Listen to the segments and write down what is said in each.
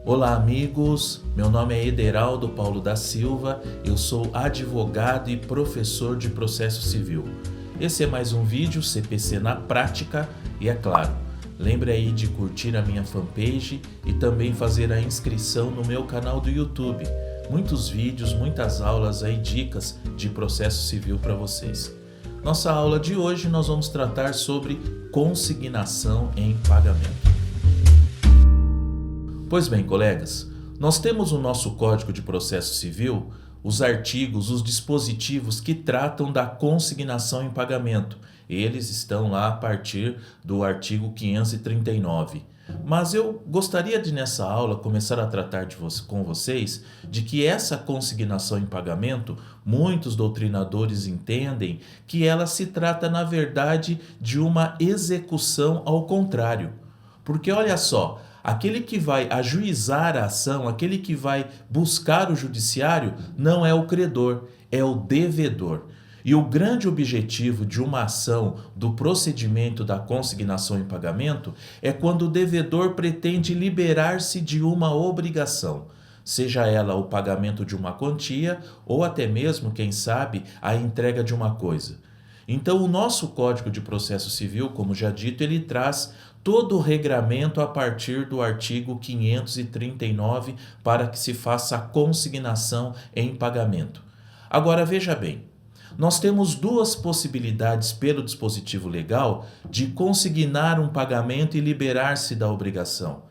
Olá amigos, meu nome é Ederaldo Paulo da Silva, eu sou advogado e professor de processo civil. Esse é mais um vídeo CPC na prática e é claro, lembre aí de curtir a minha fanpage e também fazer a inscrição no meu canal do YouTube. Muitos vídeos, muitas aulas aí, dicas de processo civil para vocês. Nossa aula de hoje nós vamos tratar sobre consignação em pagamento. Pois bem, colegas, nós temos no nosso Código de Processo Civil os artigos, os dispositivos que tratam da consignação em pagamento. Eles estão lá a partir do artigo 539. Mas eu gostaria de, nessa aula, começar a tratar com vocês de que essa consignação em pagamento, muitos doutrinadores entendem que ela se trata, na verdade, de uma execução ao contrário. Porque, olha só, aquele que vai ajuizar a ação, aquele que vai buscar o judiciário, não é o credor, é o devedor. E o grande objetivo de uma ação do procedimento da consignação em pagamento é quando o devedor pretende liberar-se de uma obrigação, seja ela o pagamento de uma quantia ou até mesmo, quem sabe, a entrega de uma coisa. Então, o nosso Código de Processo Civil, como já dito, ele traz todo o regramento a partir do artigo 539 para que se faça a consignação em pagamento. Agora, veja bem, nós temos duas possibilidades pelo dispositivo legal de consignar um pagamento e liberar-se da obrigação.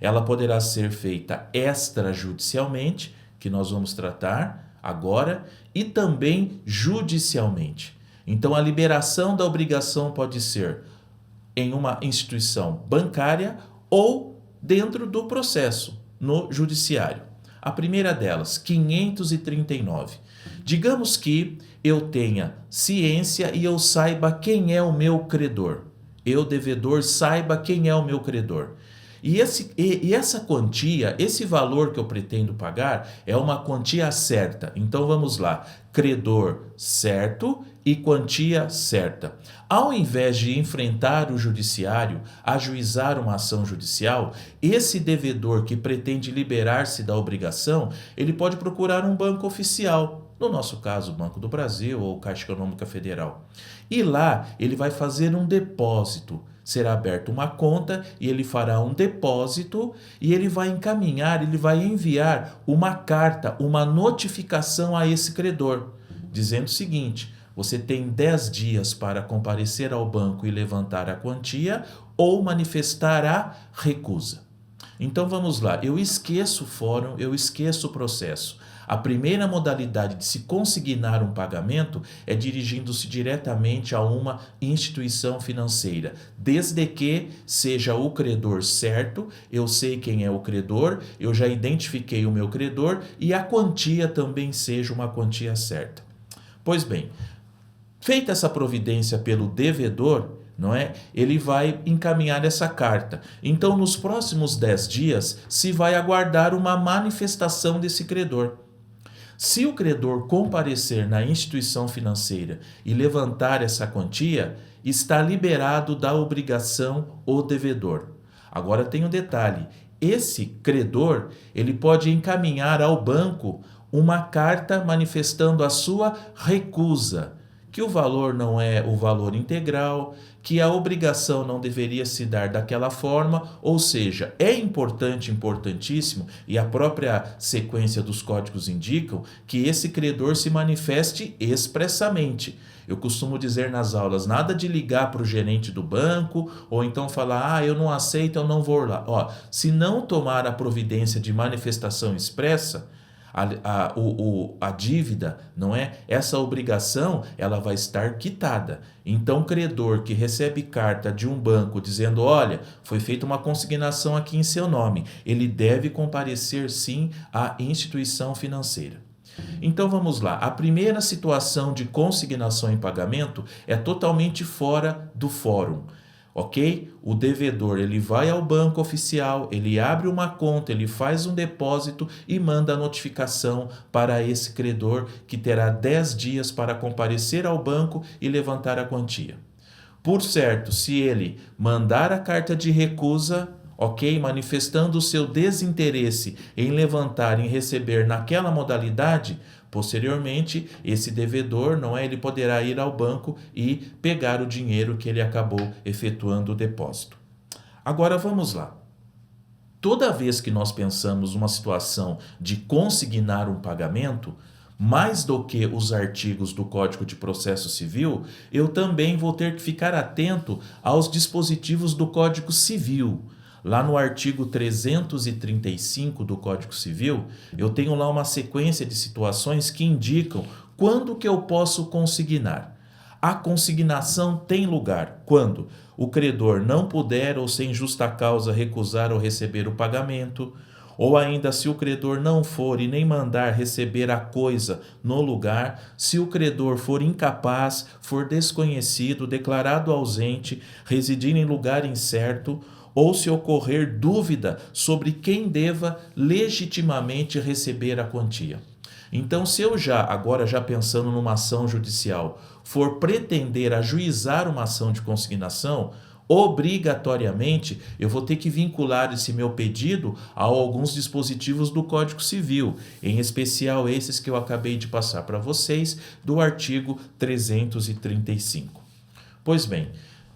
Ela poderá ser feita extrajudicialmente, que nós vamos tratar agora, e também judicialmente. Então, a liberação da obrigação pode ser em uma instituição bancária ou dentro do processo, no judiciário. A primeira delas, 539. Digamos que eu tenha ciência e eu saiba quem é o meu credor. Eu, devedor, saiba quem é o meu credor. E essa quantia, esse valor que eu pretendo pagar é uma quantia certa. Então vamos lá, credor certo e quantia certa. Ao invés de enfrentar o judiciário, ajuizar uma ação judicial, esse devedor que pretende liberar-se da obrigação, ele pode procurar um banco oficial. No nosso caso, o Banco do Brasil ou Caixa Econômica Federal. E lá ele vai fazer um depósito. Será aberta uma conta e ele fará um depósito e ele vai encaminhar, ele vai enviar uma carta, uma notificação a esse credor, dizendo o seguinte: você tem 10 dias para comparecer ao banco e levantar a quantia ou manifestar a recusa. Então vamos lá, eu esqueço o fórum, eu esqueço o processo. A primeira modalidade de se consignar um pagamento é dirigindo-se diretamente a uma instituição financeira, desde que seja o credor certo, eu sei quem é o credor, eu já identifiquei o meu credor e a quantia também seja uma quantia certa. Pois bem, feita essa providência pelo devedor, não é? Ele vai encaminhar essa carta. Então, nos próximos 10 dias, se vai aguardar uma manifestação desse credor. Se o credor comparecer na instituição financeira e levantar essa quantia, está liberado da obrigação o devedor. Agora tem um detalhe: esse credor, ele pode encaminhar ao banco uma carta manifestando a sua recusa, que o valor não é o valor integral, que a obrigação não deveria se dar daquela forma, ou seja, é importante, importantíssimo, e a própria sequência dos códigos indicam que esse credor se manifeste expressamente. Eu costumo dizer nas aulas, nada de ligar para o gerente do banco, ou então falar, eu não aceito, eu não vou lá. Se não tomar a providência de manifestação expressa, a dívida, não é? Essa obrigação, ela vai estar quitada. Então, o credor que recebe carta de um banco dizendo, olha, foi feita uma consignação aqui em seu nome, ele deve comparecer sim à instituição financeira. Então vamos lá, a primeira situação de consignação em pagamento é totalmente fora do fórum. Ok? O devedor, ele vai ao banco oficial, ele abre uma conta, ele faz um depósito e manda a notificação para esse credor que terá 10 dias para comparecer ao banco e levantar a quantia. Por certo, se ele mandar a carta de recusa, ok? Manifestando o seu desinteresse em levantar, em receber naquela modalidade, posteriormente, esse devedor, não é, ele poderá ir ao banco e pegar o dinheiro que ele acabou efetuando o depósito. Agora vamos lá. Toda vez que nós pensamos numa situação de consignar um pagamento, mais do que os artigos do Código de Processo Civil, eu também vou ter que ficar atento aos dispositivos do Código Civil. Lá no artigo 335 do Código Civil, eu tenho lá uma sequência de situações que indicam quando que eu posso consignar. A consignação tem lugar quando o credor não puder ou sem justa causa recusar ou receber o pagamento, ou ainda se o credor não for e nem mandar receber a coisa no lugar, se o credor for incapaz, for desconhecido, declarado ausente, residir em lugar incerto, ou se ocorrer dúvida sobre quem deva legitimamente receber a quantia. Então, se eu agora já pensando numa ação judicial, for pretender ajuizar uma ação de consignação, obrigatoriamente eu vou ter que vincular esse meu pedido a alguns dispositivos do Código Civil, em especial esses que eu acabei de passar para vocês, do artigo 335. Pois bem,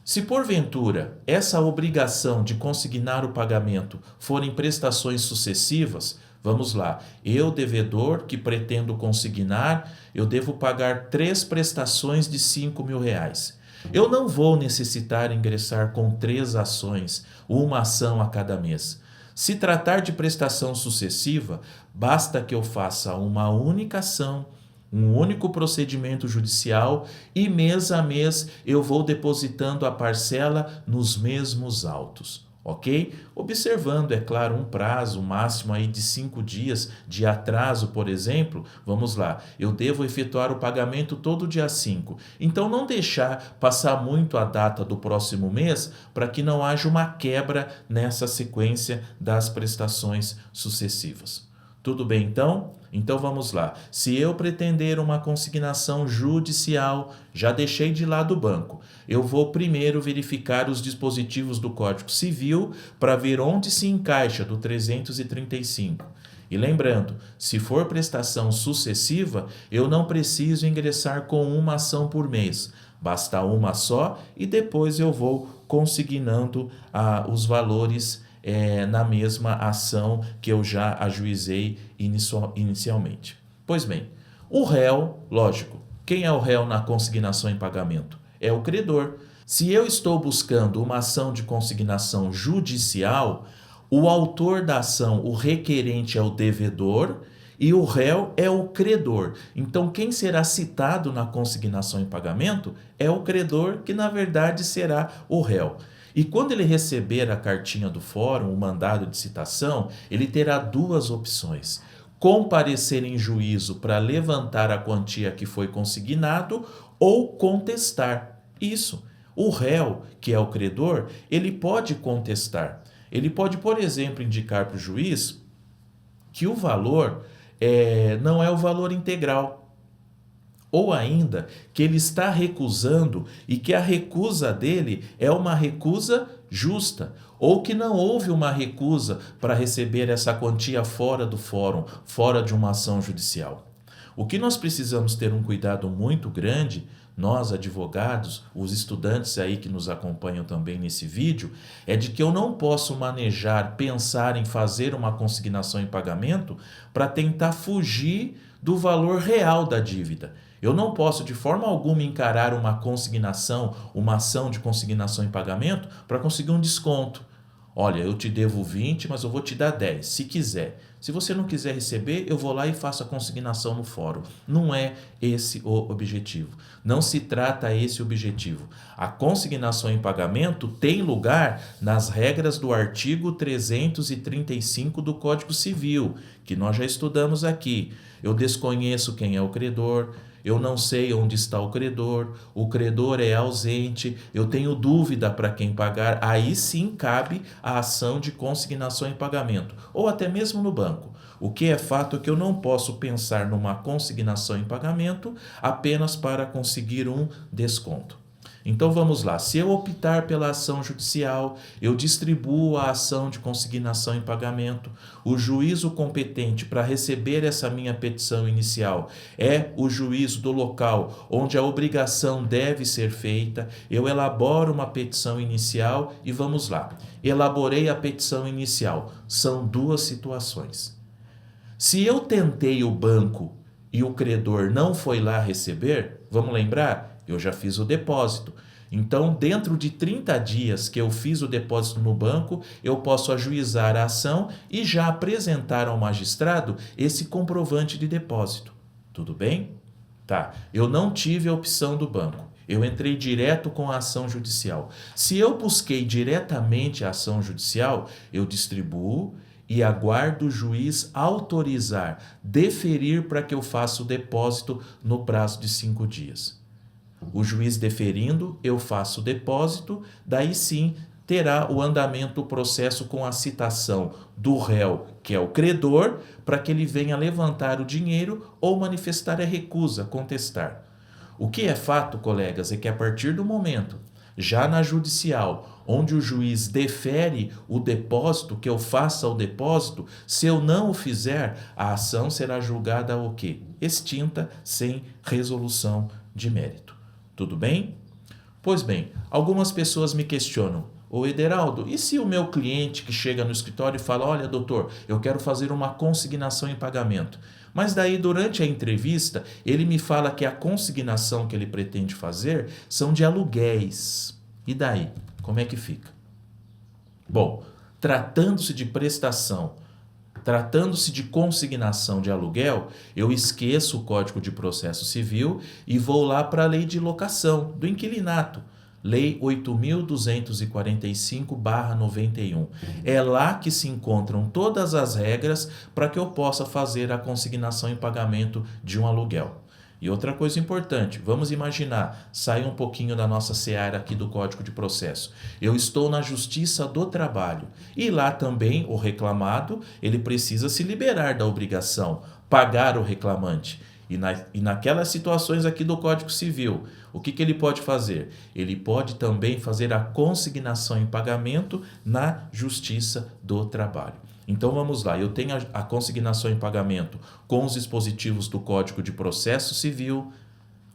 se porventura essa obrigação de consignar o pagamento forem prestações sucessivas, vamos lá, eu, devedor, que pretendo consignar, eu devo pagar 3 prestações de R$ 5.000. Eu não vou necessitar ingressar com 3 ações, uma ação a cada mês. Se tratar de prestação sucessiva, basta que eu faça uma única ação, um único procedimento judicial e mês a mês eu vou depositando a parcela nos mesmos autos. Ok? Observando, é claro, um prazo máximo aí de 5 dias de atraso, por exemplo, vamos lá, eu devo efetuar o pagamento todo dia 5. Então, não deixar passar muito a data do próximo mês para que não haja uma quebra nessa sequência das prestações sucessivas. Tudo bem, então? Então vamos lá. Se eu pretender uma consignação judicial, já deixei de lado o banco. Eu vou primeiro verificar os dispositivos do Código Civil para ver onde se encaixa do 335. E lembrando, se for prestação sucessiva, eu não preciso ingressar com uma ação por mês. Basta uma só e depois eu vou consignando os valores na mesma ação que eu já ajuizei inicialmente. Pois bem, o réu, lógico, quem é o réu na consignação em pagamento? É o credor. Se eu estou buscando uma ação de consignação judicial, o autor da ação, o requerente, é o devedor e o réu é o credor. Então, quem será citado na consignação em pagamento é o credor, que na verdade será o réu. E quando ele receber a cartinha do fórum, o mandado de citação, ele terá 2 opções: comparecer em juízo para levantar a quantia que foi consignado ou contestar. Isso. O réu, que é o credor, ele pode contestar. Ele pode, por exemplo, indicar para o juiz que o valor não é o valor integral. Ou ainda, que ele está recusando e que a recusa dele é uma recusa justa, ou que não houve uma recusa para receber essa quantia fora do fórum, fora de uma ação judicial. O que nós precisamos ter um cuidado muito grande, nós advogados, os estudantes aí que nos acompanham também nesse vídeo, é de que eu não posso manejar, pensar em fazer uma consignação em pagamento para tentar fugir do valor real da dívida. Eu não posso de forma alguma encarar uma consignação, uma ação de consignação em pagamento para conseguir um desconto. Olha, eu te devo 20, mas eu vou te dar 10, se quiser. Se você não quiser receber, eu vou lá e faço a consignação no fórum. Não é esse o objetivo. Não se trata esse objetivo. A consignação em pagamento tem lugar nas regras do artigo 335 do Código Civil, que nós já estudamos aqui. Eu desconheço quem é o credor, eu não sei onde está o credor é ausente, eu tenho dúvida para quem pagar, aí sim cabe a ação de consignação em pagamento, ou até mesmo no banco. O que é fato é que eu não posso pensar numa consignação em pagamento apenas para conseguir um desconto. Então vamos lá, se eu optar pela ação judicial, eu distribuo a ação de consignação em pagamento, o juízo competente para receber essa minha petição inicial é o juízo do local onde a obrigação deve ser feita, eu elaboro uma petição inicial e vamos lá. Elaborei a petição inicial, são duas situações. Se eu tentei o banco e o credor não foi lá receber, vamos lembrar? Eu já fiz o depósito. Então, dentro de 30 dias que eu fiz o depósito no banco, eu posso ajuizar a ação e já apresentar ao magistrado esse comprovante de depósito. Tudo bem? Tá. Eu não tive a opção do banco. Eu entrei direto com a ação judicial. Se eu busquei diretamente a ação judicial, eu distribuo e aguardo o juiz autorizar, deferir para que eu faça o depósito no prazo de 5 dias. O juiz deferindo, eu faço o depósito, daí sim terá o andamento do processo com a citação do réu, que é o credor, para que ele venha levantar o dinheiro ou manifestar a recusa, contestar. O que é fato, colegas, é que a partir do momento, já na judicial, onde o juiz defere o depósito, que eu faça o depósito, se eu não o fizer, a ação será julgada o quê? Extinta, sem resolução de mérito. Tudo bem? Pois bem, algumas pessoas me questionam: ô Ederaldo, e se o meu cliente que chega no escritório e fala: olha, doutor, eu quero fazer uma consignação em pagamento, mas daí durante a entrevista ele me fala que a consignação que ele pretende fazer são de aluguéis. E daí? Como é que fica? Bom, tratando-se de prestação, tratando-se de consignação de aluguel, eu esqueço o Código de Processo Civil e vou lá para a Lei de Locação do Inquilinato, Lei 8.245/91. É lá que se encontram todas as regras para que eu possa fazer a consignação em pagamento de um aluguel. E outra coisa importante, vamos imaginar, sai um pouquinho da nossa seara aqui do Código de Processo. Eu estou na Justiça do Trabalho e lá também o reclamado, ele precisa se liberar da obrigação, pagar o reclamante. E naquelas situações aqui do Código Civil, o que ele pode fazer? Ele pode também fazer a consignação em pagamento na Justiça do Trabalho. Então vamos lá, eu tenho a consignação em pagamento com os dispositivos do Código de Processo Civil,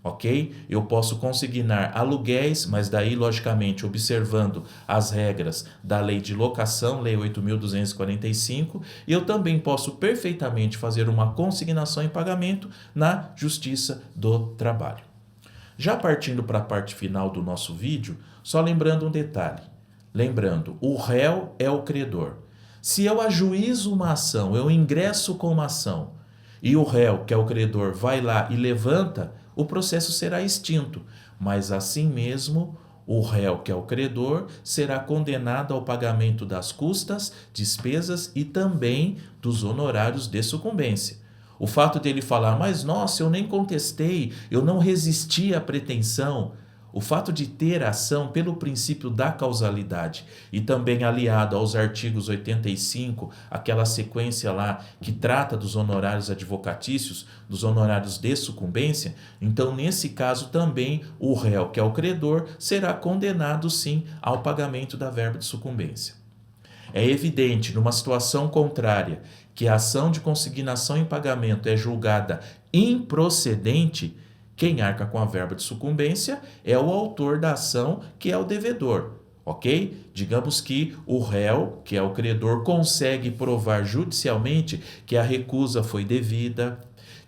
ok? Eu posso consignar aluguéis, mas daí, logicamente, observando as regras da Lei de Locação, Lei 8.245, e eu também posso perfeitamente fazer uma consignação em pagamento na Justiça do Trabalho. Já partindo para a parte final do nosso vídeo, só lembrando um detalhe. Lembrando, o réu é o credor. Se eu ajuizo uma ação, eu ingresso com uma ação, e o réu, que é o credor, vai lá e levanta, o processo será extinto. Mas assim mesmo, o réu, que é o credor, será condenado ao pagamento das custas, despesas e também dos honorários de sucumbência. O fato dele falar: mas nossa, eu nem contestei, eu não resisti à pretensão. O fato de ter ação pelo princípio da causalidade e também aliado aos artigos 85, aquela sequência lá que trata dos honorários advocatícios, dos honorários de sucumbência, então nesse caso também o réu, que é o credor, será condenado sim ao pagamento da verba de sucumbência. É evidente, numa situação contrária, que a ação de consignação em pagamento é julgada improcedente, quem arca com a verba de sucumbência é o autor da ação, que é o devedor, ok? Digamos que o réu, que é o credor, consegue provar judicialmente que a recusa foi devida,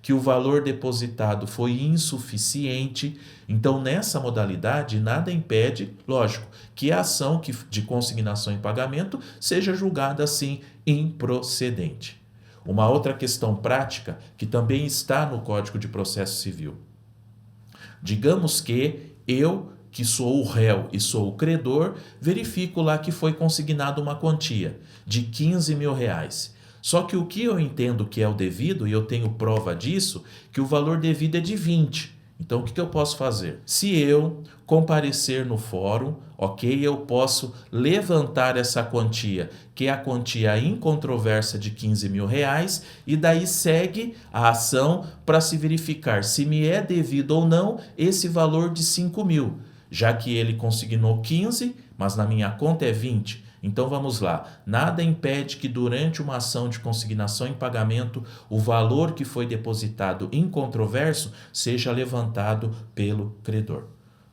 que o valor depositado foi insuficiente. Então, nessa modalidade, nada impede, lógico, que a ação de consignação em pagamento seja julgada assim improcedente. Uma outra questão prática que também está no Código de Processo Civil. Digamos que eu, que sou o réu e sou o credor, verifico lá que foi consignada uma quantia de R$ 15.000. Só que o que eu entendo que é o devido, e eu tenho prova disso, que o valor devido é de 20. Então, o que eu posso fazer? Se eu comparecer no fórum, ok, eu posso levantar essa quantia, que é a quantia incontroversa de R$ 15.000, e daí segue a ação para se verificar se me é devido ou não esse valor de 5.000. já que ele consignou 15, mas na minha conta é 20. Então vamos lá, nada impede que durante uma ação de consignação em pagamento o valor que foi depositado incontroverso seja levantado pelo credor.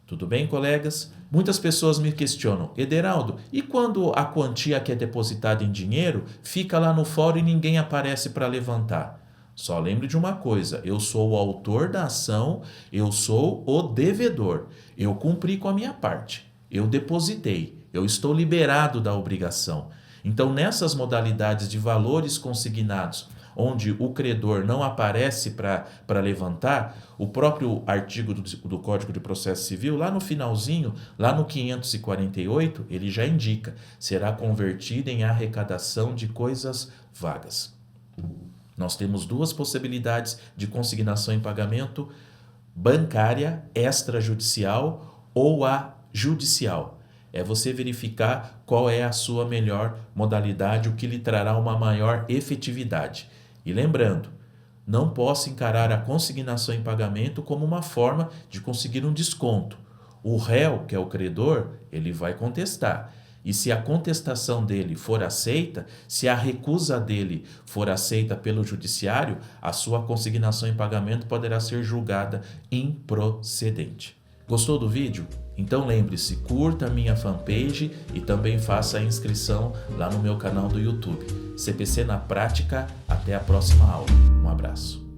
Tudo bem, colegas? Muitas pessoas me questionam, Ederaldo, e quando a quantia que é depositada em dinheiro fica lá no fórum e ninguém aparece para levantar? Só lembre de uma coisa, eu sou o autor da ação, eu sou o devedor, eu cumpri com a minha parte, eu depositei. Eu estou liberado da obrigação. Então, nessas modalidades de valores consignados, onde o credor não aparece para levantar, o próprio artigo do Código de Processo Civil, lá no finalzinho, lá no 548, ele já indica, será convertido em arrecadação de coisas vagas. Nós temos duas possibilidades de consignação em pagamento: bancária, extrajudicial ou a judicial. É você verificar qual é a sua melhor modalidade, o que lhe trará uma maior efetividade. E lembrando, não posso encarar a consignação em pagamento como uma forma de conseguir um desconto. O réu, que é o credor, ele vai contestar. E se a contestação dele for aceita, se a recusa dele for aceita pelo judiciário, a sua consignação em pagamento poderá ser julgada improcedente. Gostou do vídeo? Então lembre-se, curta a minha fanpage e também faça a inscrição lá no meu canal do YouTube. CPC na Prática, até a próxima aula. Um abraço.